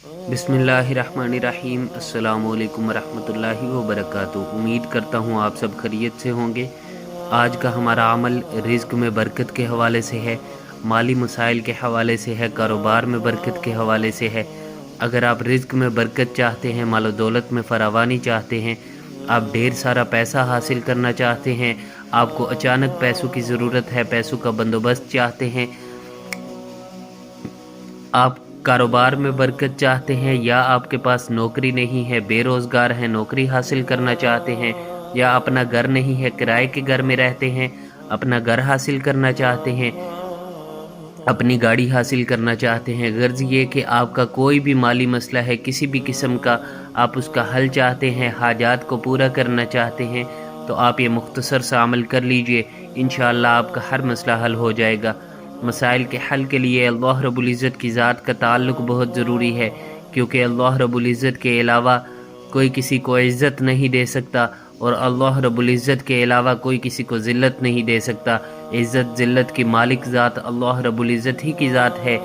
बिस्मिल्लाहिर्रहमानिर्रहीम। अस्सलाम वालेकुम रहमतुल्लाहि व बरकातुहू। उम्मीद करता हूँ आप सब खैरियत से होंगे। आज का हमारा अमल रिज़्क़ में बरकत के हवाले से है, माली मसाइल के हवाले से है, कारोबार में बरकत के हवाले से है। अगर आप रिज़्क़ में बरकत चाहते हैं, मालो दौलत में फरावानी चाहते हैं, आप ढेर सारा पैसा हासिल करना चाहते हैं, आपको अचानक पैसों की ज़रूरत है, पैसों का बंदोबस्त चाहते हैं, आप कारोबार में बरकत चाहते हैं, या आपके पास नौकरी नहीं है, बेरोज़गार हैं, नौकरी हासिल करना चाहते हैं, या अपना घर नहीं है, किराए के घर में रहते हैं, अपना घर हासिल करना चाहते हैं, अपनी गाड़ी हासिल करना चाहते हैं, गर्ज ये कि आपका कोई भी माली मसला है, किसी भी किस्म का आप उसका हल चाहते हैं, हाजात को पूरा करना चाहते हैं, तो आप ये मुख्तसर सा अमल कर लीजिए। इंशाअल्लाह आपका हर मसला हल हो जाएगा। मसाइल के हल के लिए अल्लाह रब्बुल इज़्ज़त की ज़ात का ताल्लुक़ बहुत ज़रूरी है, क्योंकि अल्लाह रब्बुल इज़्ज़त के अलावा कोई किसी को इज़्ज़त नहीं दे सकता, और अल्लाह रब्बुल इज़्ज़त के अलावा कोई किसी को ज़िल्लत नहीं दे सकता। इज़्ज़त ज़िल्लत की मालिक ज़ात अल्लाह रब्बुल इज़्ज़त ही की ज़ात है।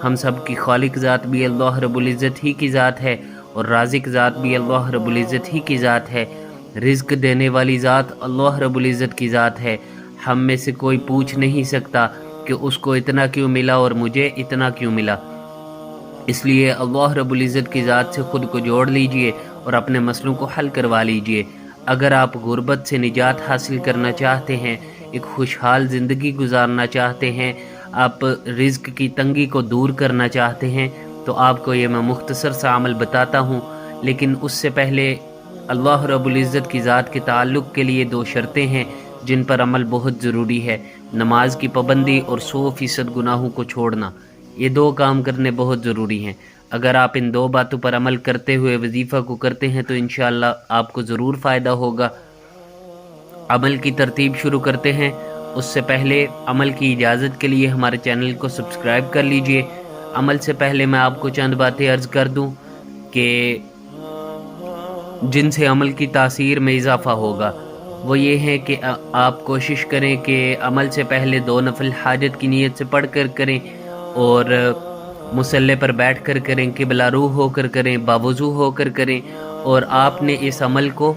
हम सब की खालिक ज़ात भी अल्लाह रब्बुल इज़्ज़त ही की ज़ात है, और राज़िक ज़ात भी अल्लाह रब्बुल इज़्ज़त ही की ज़ात है। रिज़्क़ देने वाली ज़ात अल्लाह रब्बुल इज़्ज़त की ज़ात है। हम में से कोई पूछ नहीं सकता कि उसको इतना क्यों मिला और मुझे इतना क्यों मिला। इसलिए अल्लाह रब्बुल इज़्ज़त की ज़ात से ख़ुद को जोड़ लीजिए और अपने मसलों को हल करवा लीजिए। अगर आप गुर्बत से निजात हासिल करना चाहते हैं, एक खुशहाल ज़िंदगी गुजारना चाहते हैं, आप रिज़्क़ की तंगी को दूर करना चाहते हैं, तो आपको ये मैं मुख्तसर सा अमल बताता हूँ। लेकिन उससे पहले अल्लाह रब्बुल इज़्ज़त की ज़ात के ताल्लुक़ के लिए दो शर्तें हैं जिन पर अमल बहुत ज़रूरी है। नमाज की पाबंदी और 100% गुनाहों को छोड़ना, ये दो काम करने बहुत ज़रूरी हैं। अगर आप इन दो बातों पर अमल करते हुए वजीफ़ा को करते हैं तो इंशाअल्लाह आपको ज़रूर फ़ायदा होगा। अमल की तरतीब शुरू करते हैं। उससे पहले अमल की इजाज़त के लिए हमारे चैनल को सब्सक्राइब कर लीजिए। अमल से पहले मैं आपको चंद बातें अर्ज़ कर दूं कि जिनसे अमल की तासीर में इजाफ़ा होगा, वो ये है कि आप कोशिश करें कि अमल से पहले 2 नफल हाजत की नीयत से पढ़ कर करें, और मुसल्ले पर बैठ कर करें, क़िबला रू होकर करें, बावुज़ू होकर करें। और आपने इस अमल को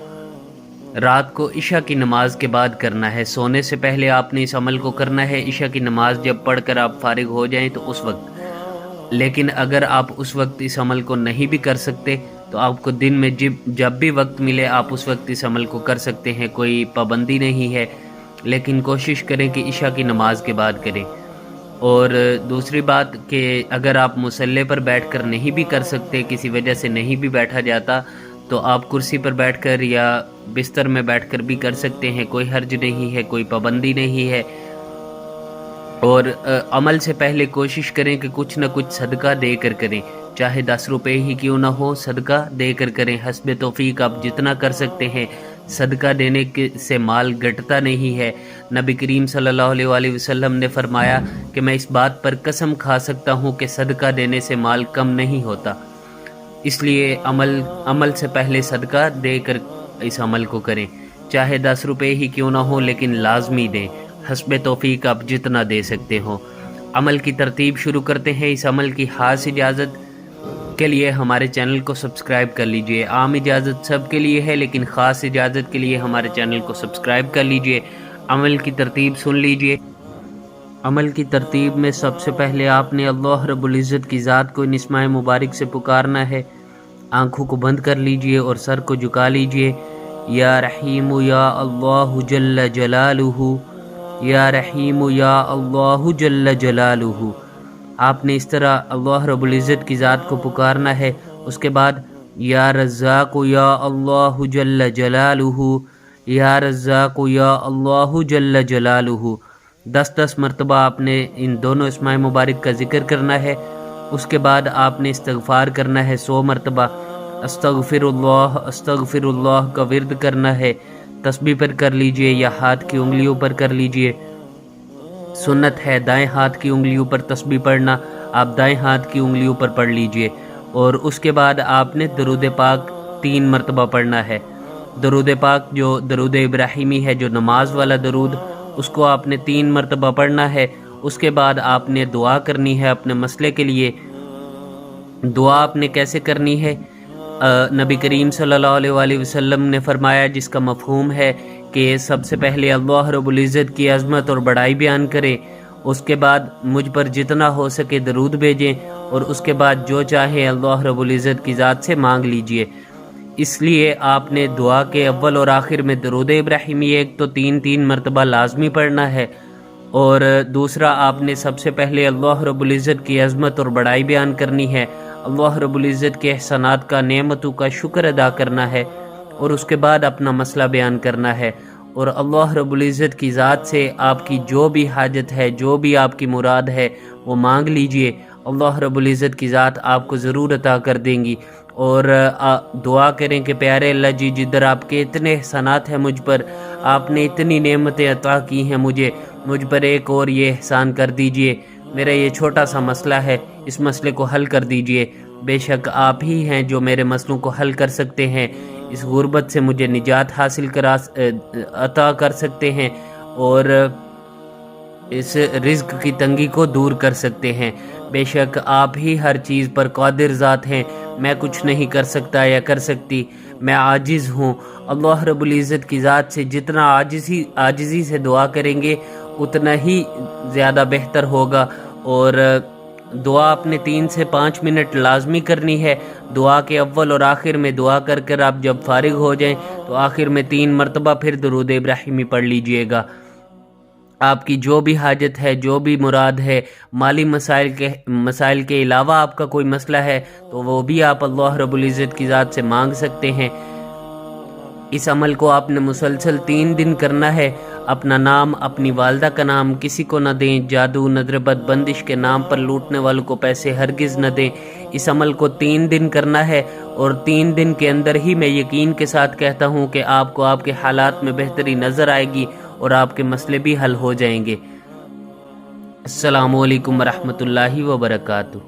रात को इशा की नमाज के बाद करना है। सोने से पहले आपने इस अमल को करना है। इशा की नमाज जब पढ़कर आप फारिग हो जाएं तो उस वक्त। लेकिन अगर आप उस वक्त इस अमल को नहीं भी कर सकते तो आपको दिन में जब भी वक्त मिले आप उस वक्त इस अमल को कर सकते हैं, कोई पाबंदी नहीं है। लेकिन कोशिश करें कि इशा की नमाज के बाद करें। और दूसरी बात कि अगर आप मुसल्ले पर बैठकर नहीं भी कर सकते, किसी वजह से नहीं भी बैठा जाता, तो आप कुर्सी पर बैठकर या बिस्तर में बैठकर भी कर सकते हैं। कोई हर्ज नहीं है, कोई पाबंदी नहीं है। और अमल से पहले कोशिश करें कि कुछ न कुछ सदका दे कर करें, चाहे 10 रुपए ही क्यों ना हो, सदका दे कर करें। हस्बे तौफीक आप जितना कर सकते हैं। सदका देने के से माल घटता नहीं है। नबी करीम सल्लल्लाहु अलैहि वसल्लम ने फरमाया कि मैं इस बात पर कसम खा सकता हूँ कि सदका देने से माल कम नहीं होता। इसलिए अमल से पहले सदका देकर इस अमल को करें, चाहे 10 रुपए ही क्यों ना हो, लेकिन लाजमी दें। हस्बे तौफीक आप जितना दे सकते हो। अमल की तरतीब शुरू करते हैं। इस अमल की खास इजाज़त के लिए हमारे चैनल को सब्सक्राइब कर लीजिए। आम इजाज़त सब के लिए है, लेकिन ख़ास इजाज़त के लिए हमारे चैनल को सब्सक्राइब कर लीजिए। अमल की तरतीब सुन लीजिए। अमल की तरतीब में सबसे पहले आपने अल्लाह रब्बुल इज़्ज़त की ज़ात को इन इस्माए मुबारक से पुकारना है। आँखों को बंद कर लीजिए और सर को झुका लीजिए। या रहीम या अल्लाह जल्ल जलालुहु, या रहीम या अल्लाह जल्ल जलालुहु। आपने इस तरह अल्लाह रब्बुल इज़्ज़त की ज़ात को पुकारना है। उसके बाद या रज़्ज़ाक़ या अल्लाह जल्ल जलालुहु, या रज़्ज़ाक़ या अल्लाह जल्ल जलालुहु 10-10 मरतबा आपने इन दोनों इस्माए मुबारक का ज़िक्र करना है। उसके बाद आपने इस्तग़फ़ार करना है 100 मरतबा। अस्तग़फ़िरुल्लाह अस्तग़फ़िरुल्लाह का विर्द करना है। तस्बीह पर कर लीजिए या हाथ की उंगलियों पर कर लीजिए। सुन्नत है दाएं हाथ की उंगलियों पर तस्बीह पढ़ना, आप दाएं हाथ की उंगलियों पर पढ़ लीजिए। और उसके बाद आपने दरूद पाक 3 मरतबा पढ़ना है। दरूद पाक जो दरूद इब्राहिमी है, जो नमाज वाला दरूद, उसको आपने 3 मरतबा पढ़ना है। उसके बाद आपने दुआ करनी है अपने मसले के लिए। دعا آپ نے کیسے کرنی ہے؟ نبی کریم صلی اللہ علیہ وآلہ وسلم نے فرمایا، جس کا مفہوم ہے کہ سب سے پہلے اللہ رب العزت کی عظمت اور بڑائی بیان کریں، اس کے بعد مجھ پر جتنا ہو سکے درود بھیجیں، اور اس کے بعد جو چاہے اللہ رب العزت کی ذات سے مانگ لیجئے۔ اس لیے آپ نے دعا کے اول اور آخر میں درود ابراہیمی ایک تو 3 مرتبہ لازمی پڑھنا ہے، اور دوسرا آپ نے سب سے پہلے اللہ رب العزت کی عظمت اور بڑائی بیان کرنی ہے، اللہ رب العزت کے احسانات کا، نعمتوں کا شکر ادا کرنا ہے، اور اس کے بعد اپنا مسئلہ بیان کرنا ہے، اور اللہ رب العزت کی ذات سے آپ کی جو بھی حاجت ہے، جو بھی آپ کی مراد ہے، وہ مانگ لیجئے۔ اللہ رب العزت کی ذات آپ کو ضرور عطا کر دیں گی۔ اور دعا کریں کہ پیارے اللہ جی، جدھر آپ کے اتنے احسانات ہیں مجھ پر، آپ نے اتنی نعمتیں عطا کی ہیں مجھ پر ایک اور یہ احسان کر دیجئے۔ میرا یہ چھوٹا سا مسئلہ ہے، اس مسئلے کو حل کر دیجئے۔ بے شک آپ ہی ہیں جو میرے مسئلوں کو حل کر سکتے ہیں، اس غربت سے مجھے نجات حاصل عطا کر سکتے ہیں، اور اس رزق کی تنگی کو دور کر سکتے ہیں۔ بے شک آپ ہی ہر چیز پر قادر ذات ہیں، میں کچھ نہیں کر سکتا یا کر سکتی، میں عاجز ہوں۔ اللہ رب العزت کی ذات سے جتنا عاجزی سے دعا کریں گے اتنا ہی زیادہ بہتر ہوگا۔ اور دعا اپنے 3 سے 5 منٹ لازمی کرنی ہے۔ دعا کے اول اور آخر میں دعا کر آپ جب فارغ ہو جائیں تو آخر میں 3 مرتبہ پھر درود ابراہیمی پڑھ لیجئے گا۔ آپ کی جو بھی حاجت ہے، جو بھی مراد ہے، مالی مسائل کے علاوہ آپ کا کوئی مسئلہ ہے تو وہ بھی آپ اللہ رب العزت کی ذات سے مانگ سکتے ہیں۔ اس عمل کو آپ نے مسلسل 3 دن کرنا ہے۔ اپنا نام، اپنی والدہ کا نام کسی کو نہ دیں، جادو، نظر بد، بندش کے نام پر لوٹنے والوں کو پیسے ہرگز نہ دیں۔ اس عمل کو 3 دن کرنا ہے، اور 3 دن کے اندر ہی میں یقین کے ساتھ کہتا ہوں کہ آپ کو آپ کے حالات میں بہتری نظر آئے گی، اور آپ کے مسئلے بھی حل ہو جائیں گے۔ السلام علیکم ورحمۃ اللہ وبرکاتہ۔